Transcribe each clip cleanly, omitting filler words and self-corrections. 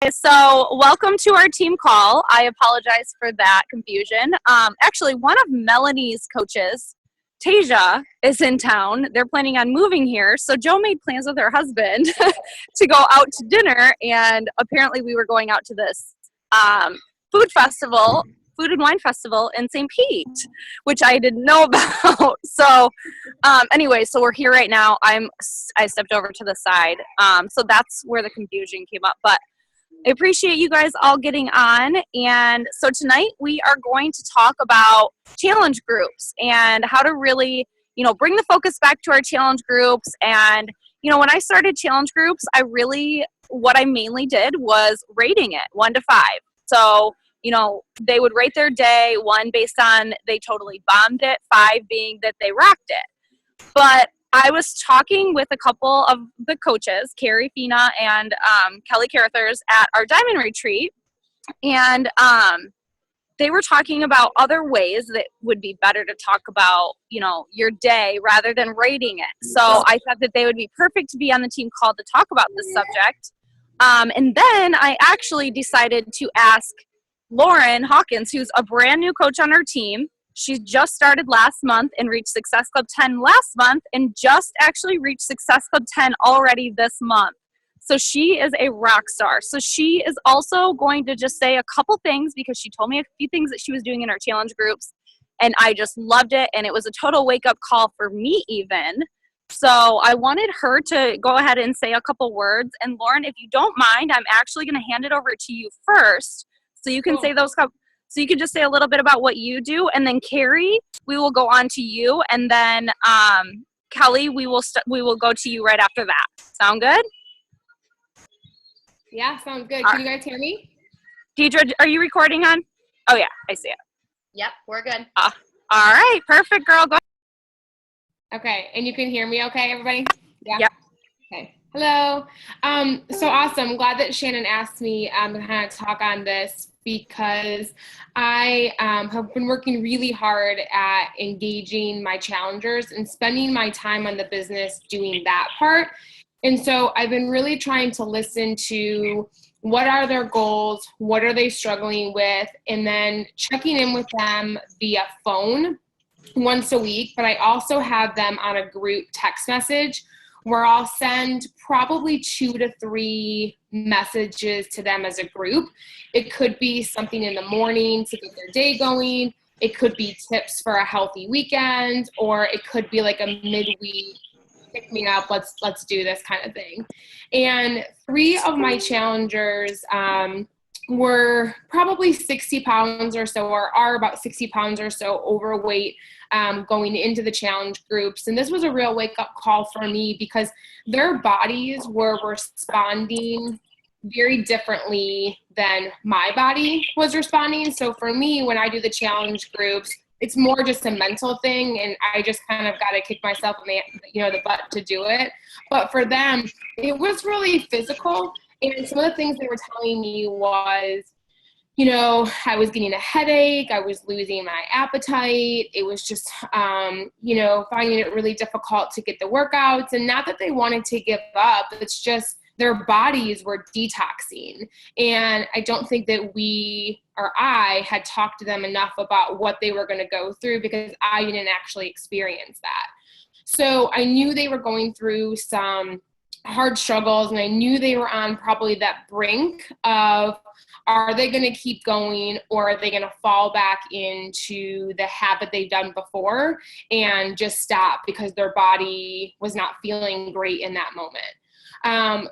So welcome to our team call. I apologize for that confusion. Actually, one of Melanie's coaches, Tasia, is in town. They're planning on moving here. So Joe made plans with her husband to go out to dinner, and apparently we were going out to this food festival, food and wine festival in St. Pete, which I didn't know about. So anyway, so we're here right now. I stepped over to the side. So that's where the confusion came up. But I appreciate you guys all getting on. And so tonight we are going to talk about challenge groups and how to really, bring the focus back to our challenge groups. And, when I started challenge groups, what I mainly did was rating it 1 to 5. So, they would rate their day, 1 based on they totally bombed it, 5 being that they rocked it. But I was talking with a couple of the coaches, Carrie Fina and Kelly Carruthers, at our Diamond Retreat, and they were talking about other ways that would be better to talk about, your day rather than rating it. So I thought that they would be perfect to be on the team call to talk about this subject. And then I actually decided to ask Lauren Hawkins, who's a brand new coach on our team. She just started last month and reached Success Club 10 last month and just actually reached Success Club 10 already this month. So she is a rock star. So she is also going to just say a couple things because she told me a few things that she was doing in our challenge groups, and I just loved it, and it was a total wake-up call for me even. So I wanted her to go ahead and say a couple words. And Lauren, if you don't mind, I'm actually going to hand it over to you first so you can say those couple. So you can just say a little bit about what you do, and then Carrie, we will go on to you, and then Kelly, we will go to you right after that. Sound good? Yeah, sounds good. Can you guys hear me? Deidre, are you recording on? Oh yeah, I see it. Yep, we're good. All right, perfect, girl. Go. Okay, and you can hear me okay, everybody? Yeah. Yep. Okay. Hello. So awesome. I'm glad that Shannon asked me to kind of talk on this because I have been working really hard at engaging my challengers and spending my time on the business doing that part. And so I've been really trying to listen to what are their goals, what are they struggling with, and then checking in with them via phone once a week. But I also have them on a group text message where I'll send probably 2 to 3 messages to them as a group. It could be something in the morning to get their day going. It could be tips for a healthy weekend, or it could be like a midweek, pick me up, let's do this kind of thing. And 3 of my challengers were probably 60 pounds or so, or are about 60 pounds or so overweight going into the challenge groups. And this was a real wake-up call for me because their bodies were responding very differently than my body was responding. So for me, when I do the challenge groups, it's more just a mental thing, and I just kind of got to kick myself in the butt to do it. But for them, it was really physical. And some of the things they were telling me was, I was getting a headache. I was losing my appetite. It was just, finding it really difficult to get the workouts. And not that they wanted to give up. It's just their bodies were detoxing. And I don't think that I had talked to them enough about what they were going to go through because I didn't actually experience that. So I knew they were going through some hard struggles, and I knew they were on probably that brink of, are they going to keep going, or are they going to fall back into the habit they've done before and just stop because their body was not feeling great in that moment.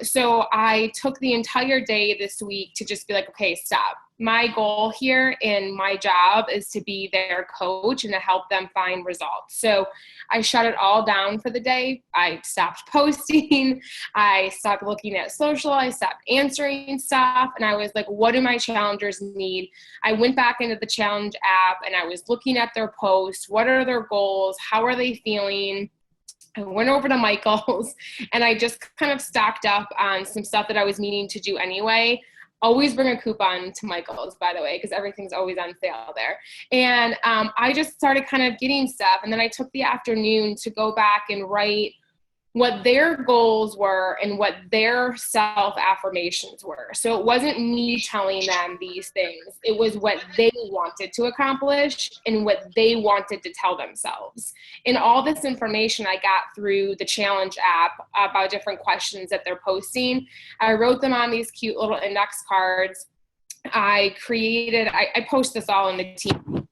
So I took the entire day this week to just be like, okay, stop. My goal here in my job is to be their coach and to help them find results. So I shut it all down for the day. I stopped posting. I stopped looking at social. I stopped answering stuff. And I was like, what do my challengers need? I went back into the challenge app and I was looking at their posts. What are their goals? How are they feeling? I went over to Michael's and I just kind of stocked up on some stuff that I was needing to do anyway. Always bring a coupon to Michael's, by the way, because everything's always on sale there. And I just started kind of getting stuff. And then I took the afternoon to go back and write what their goals were and what their self-affirmations were. So it wasn't me telling them these things. It was what they wanted to accomplish and what they wanted to tell themselves. And all this information I got through the challenge app about different questions that they're posting. I wrote them on these cute little index cards. I post this all in the team.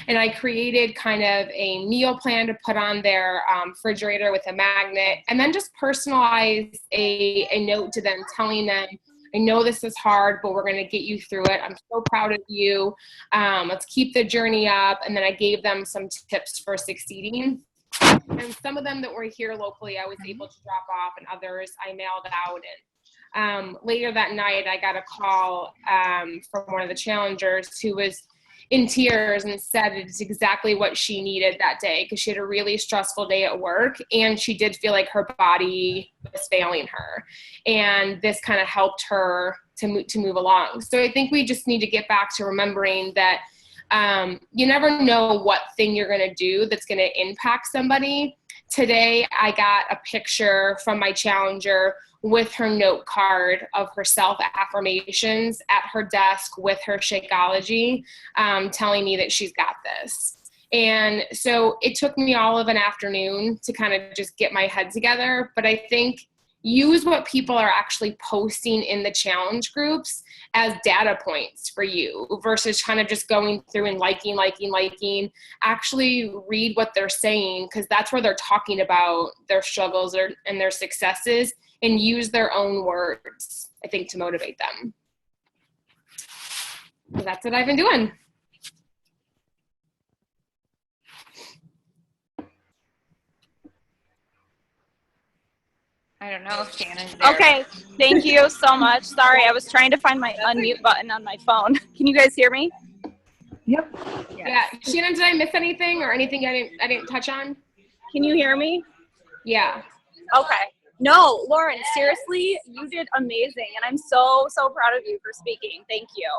And I created kind of a meal plan to put on their refrigerator with a magnet, and then just personalize a note to them telling them, I know this is hard, but we're going to get you through it. I'm so proud of you. Let's keep the journey up. And then I gave them some tips for succeeding. And some of them that were here locally, I was able to drop off, and others I mailed out. And later that night, I got a call from one of the challengers who was in tears and said it's exactly what she needed that day, because she had a really stressful day at work and she did feel like her body was failing her, and this kind of helped her to move along. So I think we just need to get back to remembering that you never know what thing you're going to do that's going to impact somebody. Today I got a picture from my challenger with her note card of her self-affirmations at her desk with her Shakeology, telling me that she's got this. And so it took me all of an afternoon to kind of just get my head together. But I think use what people are actually posting in the challenge groups as data points for you versus kind of just going through and liking. Actually read what they're saying, because that's where they're talking about their struggles and their successes, and use their own words, I think, to motivate them. So that's what I've been doing. I don't know if Shannon's there. Okay, thank you so much. Sorry, I was trying to find my unmute button on my phone. Can you guys hear me? Yep. Yes. Yeah. Shannon, did I miss anything or anything I didn't touch on? Can you hear me? Yeah. Okay. No, Lauren, seriously, you did amazing. And I'm so proud of you for speaking. Thank you.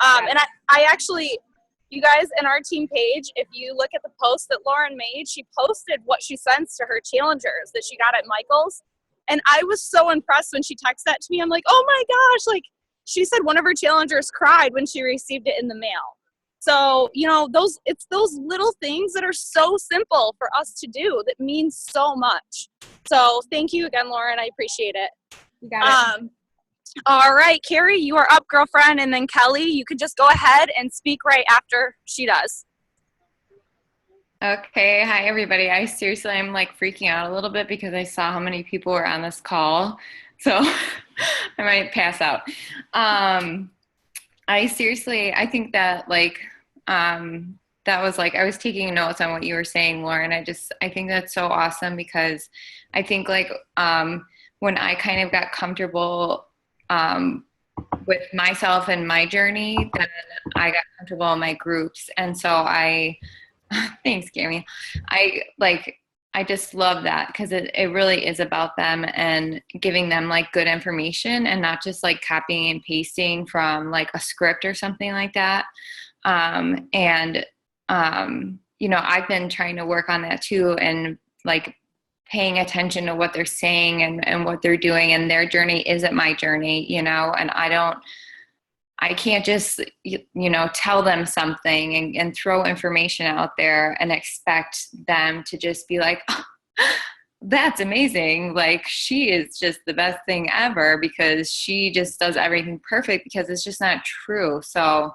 And I actually, you guys, in our team page, if you look at the post that Lauren made, she posted what she sends to her challengers that she got at Michael's. And I was so impressed when she texted that to me. I'm like, oh my gosh, like she said one of her challengers cried when she received it in the mail. So, you know, it's those little things that are so simple for us to do that means so much. So thank you again, Lauren. I appreciate it. You got it. All right, Carrie, you are up, girlfriend. And then Kelly, you could just go ahead and speak right after she does. Okay. Hi, everybody. I'm like freaking out a little bit because I saw how many people were on this call. So I might pass out. I think that that was like, I was taking notes on what you were saying, Lauren. I think that's so awesome, because I think when I kind of got comfortable with myself and my journey, then I got comfortable in my groups. And so thanks, Gary. I just love that, because it really is about them and giving them like good information and not just like copying and pasting from like a script or something like that. You know, I've been trying to work on that too, and like paying attention to what they're saying and what they're doing, and their journey isn't my journey, you know, and I can't just, you know, tell them something and throw information out there and expect them to just be like, oh, that's amazing. Like, she is just the best thing ever because she just does everything perfect, because it's just not true. So,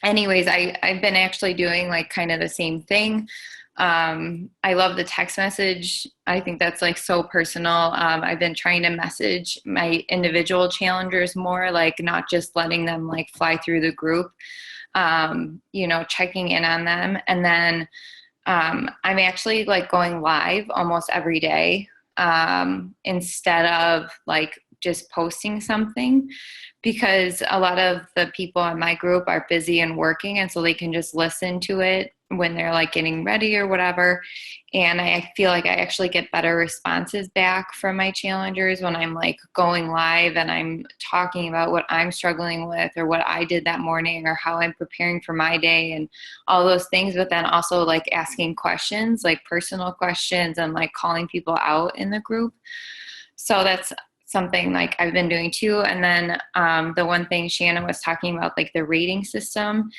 anyways, I've been actually doing like kind of the same thing. I love the text message. I think that's like so personal. I've been trying to message my individual challengers more, like not just letting them like fly through the group, you know, checking in on them. And then, I'm actually like going live almost every day, instead of like just posting something, because a lot of the people in my group are busy and working, and so they can just listen to it when they're like getting ready or whatever. And I feel like I actually get better responses back from my challengers when I'm like going live and I'm talking about what I'm struggling with or what I did that morning or how I'm preparing for my day and all those things. But then also like asking questions, like personal questions, and like calling people out in the group. So that's something like I've been doing too. And then the one thing Shannon was talking about, like the rating system.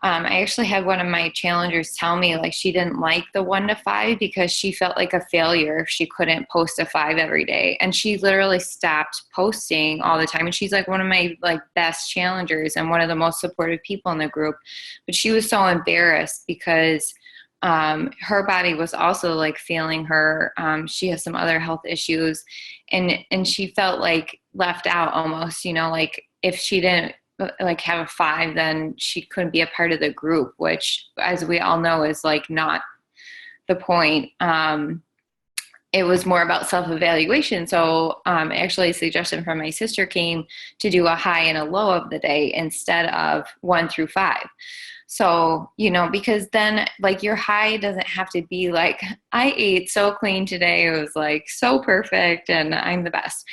I actually had one of my challengers tell me like she didn't like the 1 to 5 because she felt like a failure if she couldn't post a 5 every day. And she literally stopped posting all the time. And she's like one of my like best challengers and one of the most supportive people in the group. But she was so embarrassed because her body was also like failing her. She has some other health issues and she felt like left out almost, you know, like if she didn't like have a 5, then she couldn't be a part of the group, which as we all know is like not the point. It was more about self-evaluation. So actually a suggestion from my sister came to do a high and a low of the day instead of 1 through 5. So, you know, because then like your high doesn't have to be like, I ate so clean today. It was like so perfect and I'm the best.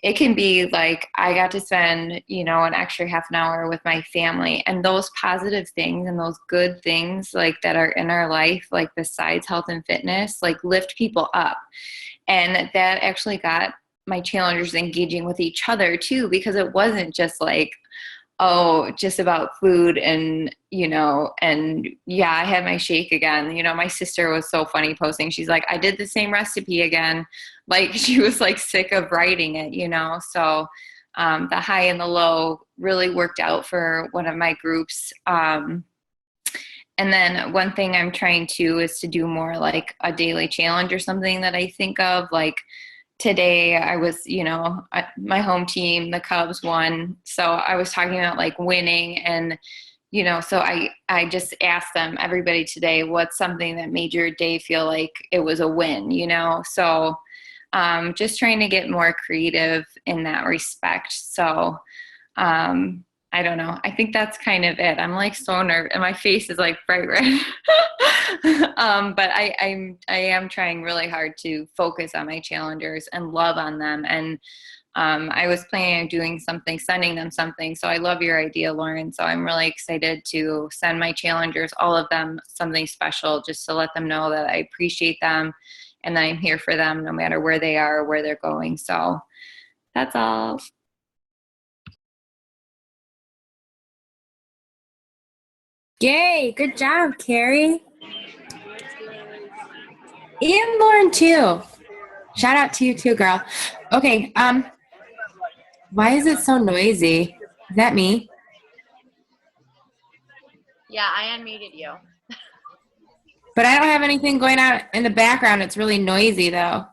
It can be like, I got to spend, you know, an extra half an hour with my family, and those positive things and those good things like that are in our life, like besides health and fitness, like lift people up. And that actually got my challengers engaging with each other too, because it wasn't just like, oh, just about food and, you know, and yeah, I had my shake again. You know, my sister was so funny posting. She's like, I did the same recipe again. Like she was like sick of writing it, you know? So the high and the low really worked out for one of my groups. And then one thing I'm trying to is to do more like a daily challenge or something that I think of. Like today I was, you know, my home team, the Cubs won. So I was talking about like winning and, you know, so I just asked them, everybody today, what's something that made your day feel like it was a win, you know? So just trying to get more creative in that respect. So I don't know. I think that's kind of it. I'm like so nervous and my face is like bright red. But I am trying really hard to focus on my challengers and love on them. And I was planning on doing something, sending them something. So I love your idea, Lauren. So I'm really excited to send my challengers, all of them, something special just to let them know that I appreciate them and that I'm here for them no matter where they are or where they're going. So that's all. Yay, good job, Carrie. And Lauren too. Shout out to you too, girl. Okay, why is it so noisy? Is that me? Yeah, I unmuted you. But I don't have anything going on in the background. It's really noisy though.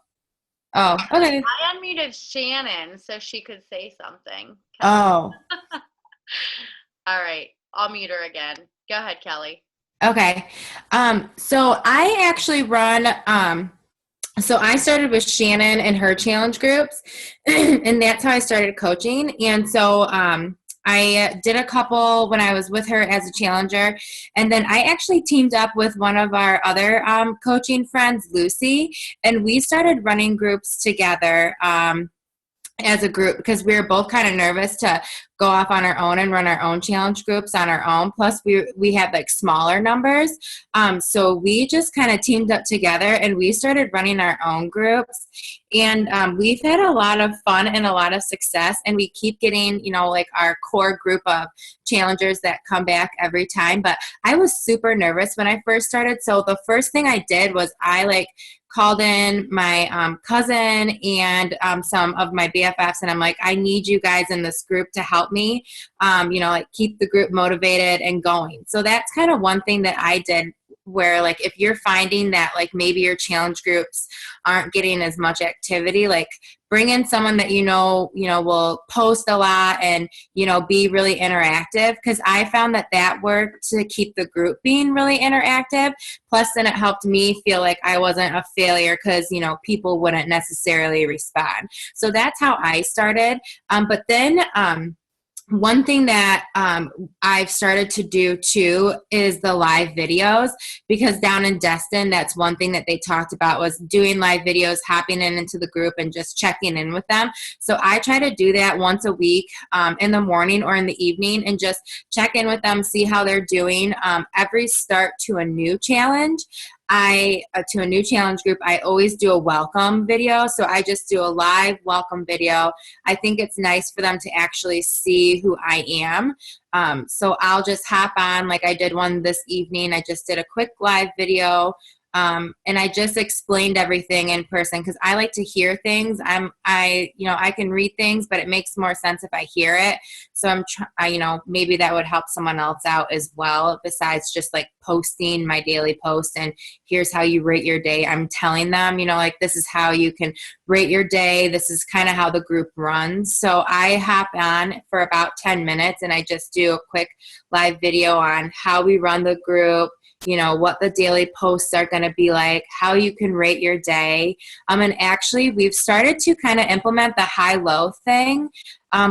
Oh, okay. I unmuted Shannon so she could say something. Oh. All right, I'll mute her again. Go ahead, Kelly. Okay. So I actually run, so I started with Shannon and her challenge groups, and that's how I started coaching. And so I did a couple when I was with her as a challenger, and then I actually teamed up with one of our other coaching friends, Lucy, and we started running groups together as a group because we were both kind of nervous to go off on our own and run our own challenge groups on our own. Plus we had like smaller numbers. So we just kind of teamed up together and we started running our own groups. And we've had a lot of fun and a lot of success. And we keep getting, you know, like our core group of challengers that come back every time. But I was super nervous when I first started. So the first thing I did was I called in my cousin and some of my BFFs, and I'm like, I need you guys in this group to help me, you know, like keep the group motivated and going. So that's kind of one thing that I did where like if you're finding that like maybe your challenge groups aren't getting as much activity, like bring in someone that you know will post a lot and you know be really interactive, because I found that worked to keep the group being really interactive. Plus then it helped me feel like I wasn't a failure because you know people wouldn't necessarily respond. So that's how I started. But then one thing that I've started to do too is the live videos, because down in Destin, that's one thing that they talked about was doing live videos, hopping into the group and just checking in with them. So I try to do that once a week in the morning or in the evening and just check in with them, see how they're doing. Every start to a new challenge, to a new challenge group, I always do a welcome video. So I just do a live welcome video. I think it's nice for them to actually see who I am. So I'll just hop on, like I did one this evening. I just did a quick live video. And I just explained everything in person because I like to hear things. I can read things, but it makes more sense if I hear it. So maybe that would help someone else out as well, besides just like posting my daily post and here's how you rate your day. I'm telling them, like this is how you can rate your day. This is kind of how the group runs. So I hop on for about 10 minutes and I just do a quick live video on how we run the group, what the daily posts are going to be like, how you can rate your day. And actually, we've started to kind of implement the high-low thing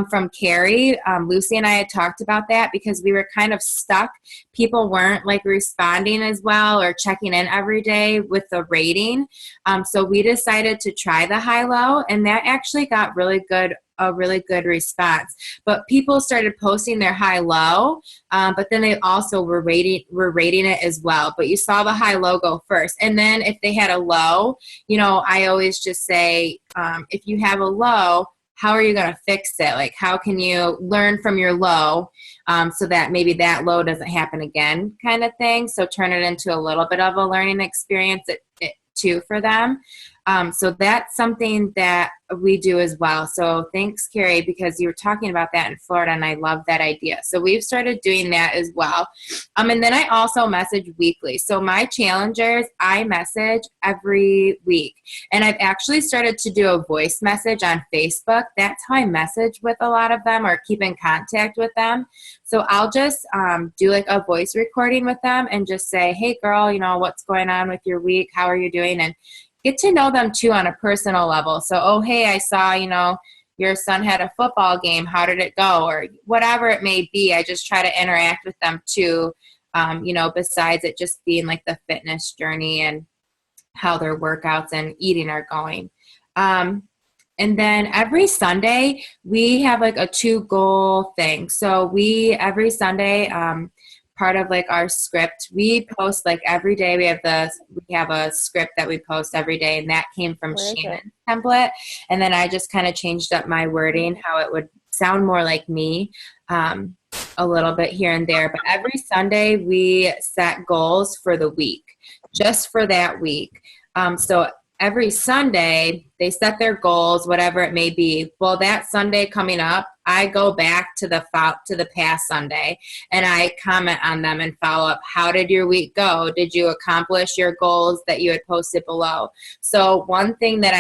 from Carrie. Lucy and I had talked about that because we were kind of stuck. People weren't like responding as well or checking in every day with the rating. So we decided to try the high-low, and that actually got a really good response. But people started posting their high-low, but then they also were rating it as well. But you saw the high-low go first. And then if they had a low, I always just say, if you have a low, how are you going to fix it? Like, how can you learn from your low so that maybe that low doesn't happen again kind of thing? So turn it into a little bit of a learning experience too for them. So that's something that we do as well. So thanks, Carrie, because you were talking about that in Florida, and I love that idea. So we've started doing that as well. And then I also message weekly. So my challengers, I message every week. And I've actually started to do a voice message on Facebook. That's how I message with a lot of them or keep in contact with them. So I'll just do like a voice recording with them and just say, hey, girl, what's going on with your week? How are you doing? And get to know them too on a personal level. So, oh, hey, I saw, your son had a football game. How did it go? Or whatever it may be. I just try to interact with them too, besides it just being like the fitness journey and how their workouts and eating are going. And then every Sunday, we have like a 2-goal thing. So every Sunday, part of like our script, we post like every day. We have a script that we post every day, and that came from Shannon's template. And then I just kind of changed up my wording, how it would sound more like me, a little bit here and there. But every Sunday we set goals for the week, just for that week. So every Sunday they set their goals, whatever it may be. Well, that Sunday coming up, I go back to the past Sunday and I comment on them and follow up. How did your week go? Did you accomplish your goals that you had posted below? So one thing that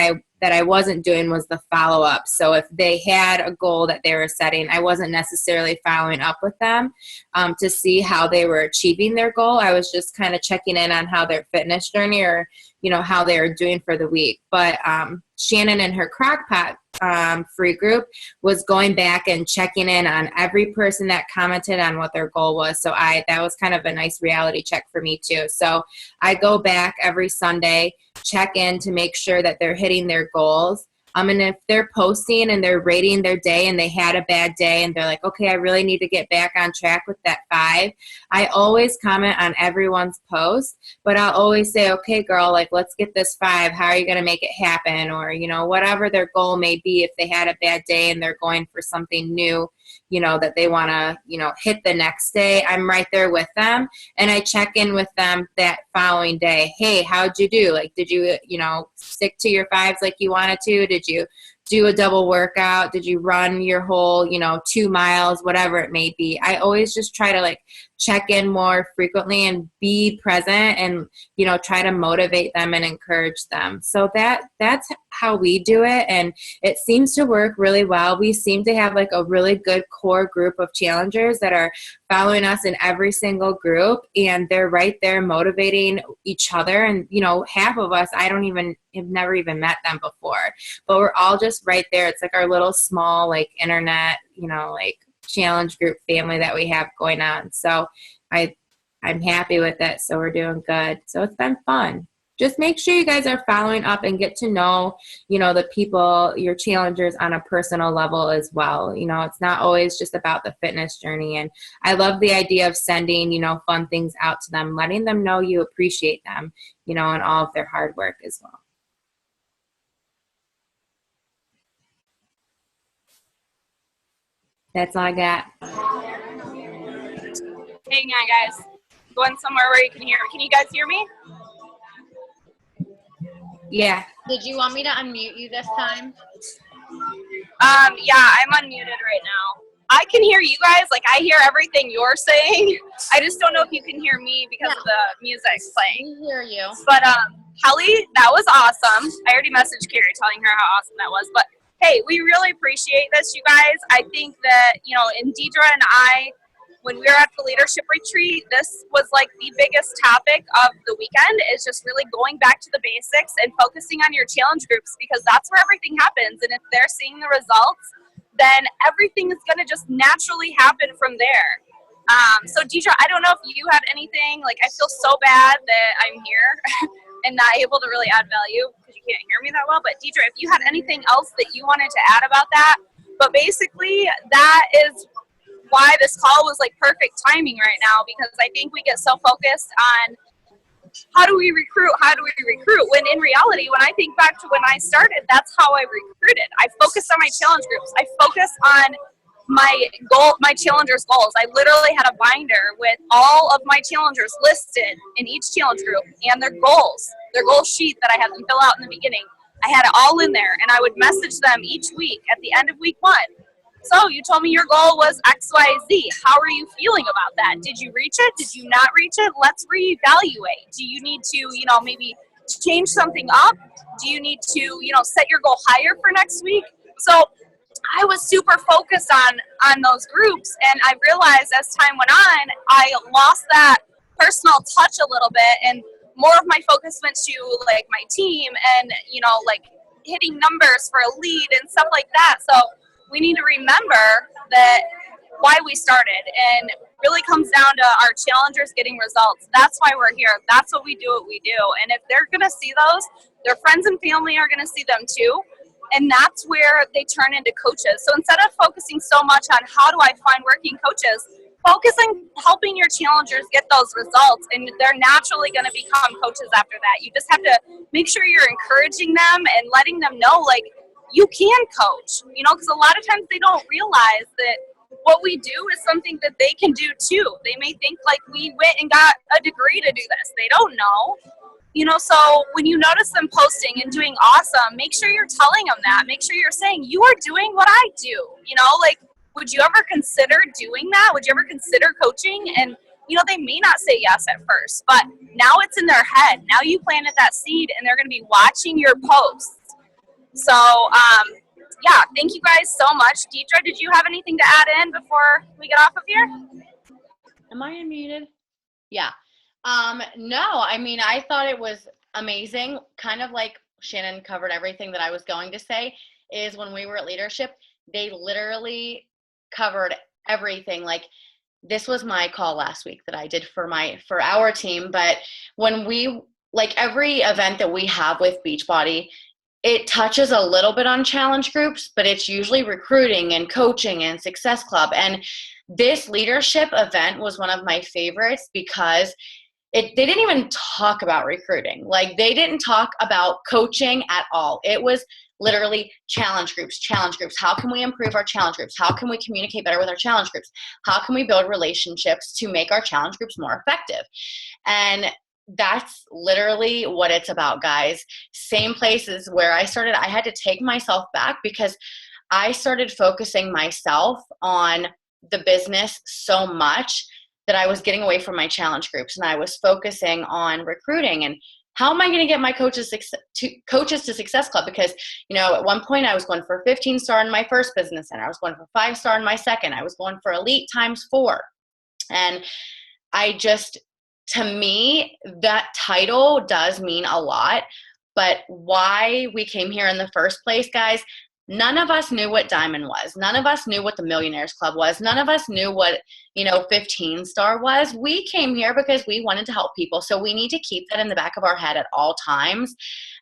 I wasn't doing was the follow up. So if they had a goal that they were setting, I wasn't necessarily following up with them to see how they were achieving their goal. I was just kind of checking in on how their fitness journey or how they were doing for the week. But Shannon and her Crockpot free group was going back and checking in on every person that commented on what their goal was. So that was kind of a nice reality check for me too. So I go back every Sunday, check in to make sure that they're hitting their goals. And if they're posting and they're rating their day and they had a bad day and they're like, okay, I really need to get back on track with that 5, I always comment on everyone's post, but I'll always say, okay, girl, like, let's get this 5. How are you going to make it happen? Or, whatever their goal may be, if they had a bad day and they're going for something new, that they want to, hit the next day, I'm right there with them. And I check in with them that following day. Hey, how'd you do? Like, did you, stick to your 5s like you wanted to? Did you do a double workout? Did you run your whole, 2 miles, whatever it may be? I always just try to like check in more frequently and be present and, try to motivate them and encourage them. So that's how we do it. And it seems to work really well. We seem to have like a really good core group of challengers that are following us in every single group, and they're right there motivating each other. And, half of us, have never even met them before, but we're all just right there. It's like our little small, like internet, like challenge group family that we have going on. So I'm happy with it. So we're doing good. So it's been fun. Just make sure you guys are following up and get to know, the people, your challengers on a personal level as well. It's not always just about the fitness journey. And I love the idea of sending, fun things out to them, letting them know you appreciate them, and all of their hard work as well. That's all I got. Hang on, guys. Going somewhere where you can hear. Can you guys hear me? Yeah. Did you want me to unmute you this time? Yeah, I'm unmuted right now. I can hear you guys. Like, I hear everything you're saying. I just don't know if you can hear me because of the music playing. We hear you. But, Kelly, that was awesome. I already messaged Carrie telling her how awesome that was. But, hey, we really appreciate this, you guys. I think that, and Deidre and I, when we were at the leadership retreat, this was like the biggest topic of the weekend, is just really going back to the basics and focusing on your challenge groups, because that's where everything happens. And if they're seeing the results, then everything is going to just naturally happen from there. So Deidre, I don't know if you had anything. Like, I feel so bad that I'm here and not able to really add value because you can't hear me that well. But Deidre, if you had anything else that you wanted to add about that. But basically, that is why this call was like perfect timing right now, because I think we get so focused on how do we recruit, when in reality, when I think back to when I started, that's how I recruited. I focused on my challenge groups. I focused on my challengers' goals. I literally had a binder with all of my challengers listed in each challenge group and their goal sheet that I had them fill out in the beginning. I had it all in there, and I would message them each week at the end of week 1. So you told me your goal was X, Y, Z. How are you feeling about that? Did you reach it? Did you not reach it? Let's reevaluate. Do you need to, maybe change something up? Do you need to, set your goal higher for next week? So I was super focused on those groups, and I realized as time went on, I lost that personal touch a little bit, and more of my focus went to like my team and, like hitting numbers for a lead and stuff like that. So we need to remember that why we started, and really comes down to our challengers getting results. That's why we're here. That's what we do, And if they're going to see those, their friends and family are going to see them too. And that's where they turn into coaches. So instead of focusing so much on how do I find working coaches, focus on helping your challengers get those results, and they're naturally going to become coaches after that. You just have to make sure you're encouraging them and letting them know, like, you can coach, because a lot of times they don't realize that what we do is something that they can do too. They may think like we went and got a degree to do this. They don't know. So when you notice them posting and doing awesome, make sure you're telling them that. Make sure you're saying, you are doing what I do. Like, would you ever consider doing that? Would you ever consider coaching? And, they may not say yes at first, but now it's in their head. Now you planted that seed, and they're going to be watching your posts. So, yeah, thank you guys so much. Deidre, did you have anything to add in before we get off of here? Am I unmuted? Yeah. No, I mean, I thought it was amazing. Kind of like Shannon covered everything that I was going to say, is when we were at leadership, they literally covered everything. Like, this was my call last week that I did for our team. But when like every event that we have with Beachbody, it touches a little bit on challenge groups, but it's usually recruiting and coaching and Success Club. And this leadership event was one of my favorites because they didn't even talk about recruiting. Like, they didn't talk about coaching at all. It was literally challenge groups. How can we improve our challenge groups? How can we communicate better with our challenge groups? How can we build relationships to make our challenge groups more effective? And that's literally what it's about, guys. Same places where I started, I had to take myself back because I started focusing myself on the business so much that I was getting away from my challenge groups, and I was focusing on recruiting and how am I going to get my coaches to Success Club? Because, at one point I was going for 15-star in my first business center. I was going for 5-star in my second. I was going for elite ×4. And to me, that title does mean a lot, but why we came here in the first place, guys, None of us knew what Diamond was. None of us knew what the Millionaires Club was. None of us knew what, 15 Star was. We came here because we wanted to help people. So we need to keep that in the back of our head at all times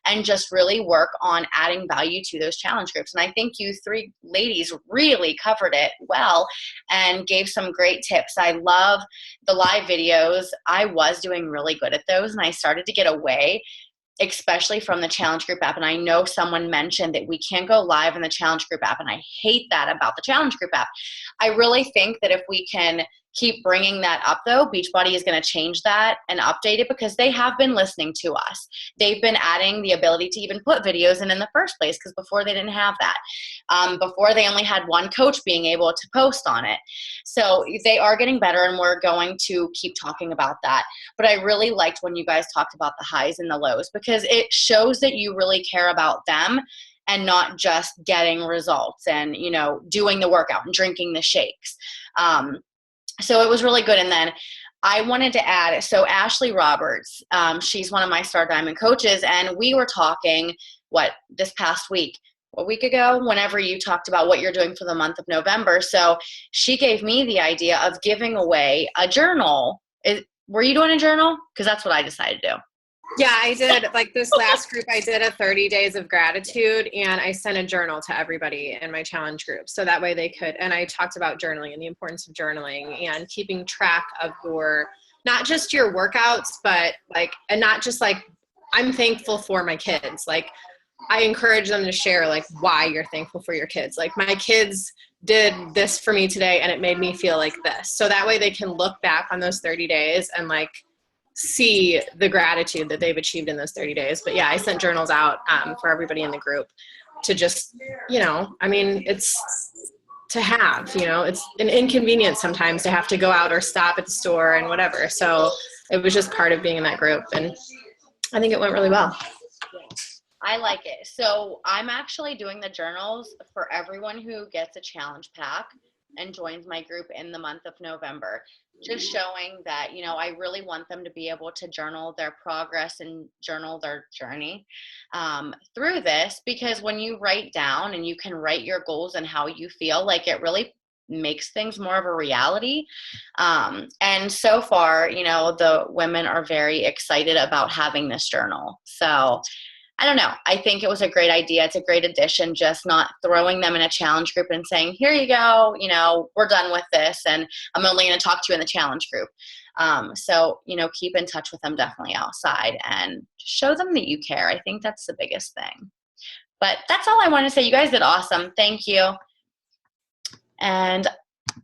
and just really work on adding value to those challenge groups. And I think you three ladies really covered it well and gave some great tips. I love the live videos. I was doing really good at those, and I started to get away, especially from the challenge group app. And I know someone mentioned that we can't go live in the challenge group app, and I hate that about the challenge group app. I really think that if we can keep bringing that up, though, Beachbody is going to change that and update it, because they have been listening to us. They've been adding the ability to even put videos in the first place, because before they didn't have that. Before they only had one coach being able to post on it. So they are getting better, and we're going to keep talking about that. But I really liked when you guys talked about the highs and the lows, because it shows that you really care about them and not just getting results and, doing the workout and drinking the shakes. So it was really good. And then I wanted to add, so Ashley Roberts, she's one of my Star Diamond coaches, and we were talking, this past week, a week ago, whenever you talked about what you're doing for the month of November. So she gave me the idea of giving away a journal. Were you doing a journal? Because that's what I decided to do. Yeah, I did. Like this last group, I did a 30 days of gratitude, and I sent a journal to everybody in my challenge group. So that way they could, and I talked about journaling and the importance of journaling and keeping track of not just your workouts, but and not just I'm thankful for my kids. I encourage them to share why you're thankful for your kids. My kids did this for me today, and it made me feel like this. So that way they can look back on those 30 days and see the gratitude that they've achieved in those 30 days. But yeah, I sent journals out for everybody in the group to just, it's to have, it's an inconvenience sometimes to have to go out or stop at the store and whatever. So it was just part of being in that group, and I think it went really well. I like it. So I'm actually doing the journals for everyone who gets a challenge pack and joins my group in the month of November, just showing that, I really want them to be able to journal their progress and journal their journey through this, because when you write down and you can write your goals and how you feel, it really makes things more of a reality. And so far, the women are very excited about having this journal. So I don't know. I think it was a great idea. It's a great addition, just not throwing them in a challenge group and saying, here you go, we're done with this, and I'm only going to talk to you in the challenge group. So, keep in touch with them definitely outside and show them that you care. I think that's the biggest thing. But that's all I want to say. You guys did awesome. Thank you. And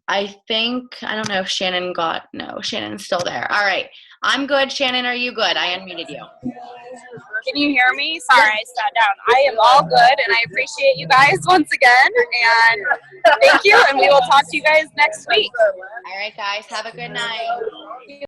I don't know if Shannon's still there. All right. I'm good. Shannon, are you good? I unmuted you. Can you hear me? Sorry, I sat down. I am all good, and I appreciate you guys once again. And thank you, and we will talk to you guys next week. All right, guys. Have a good night.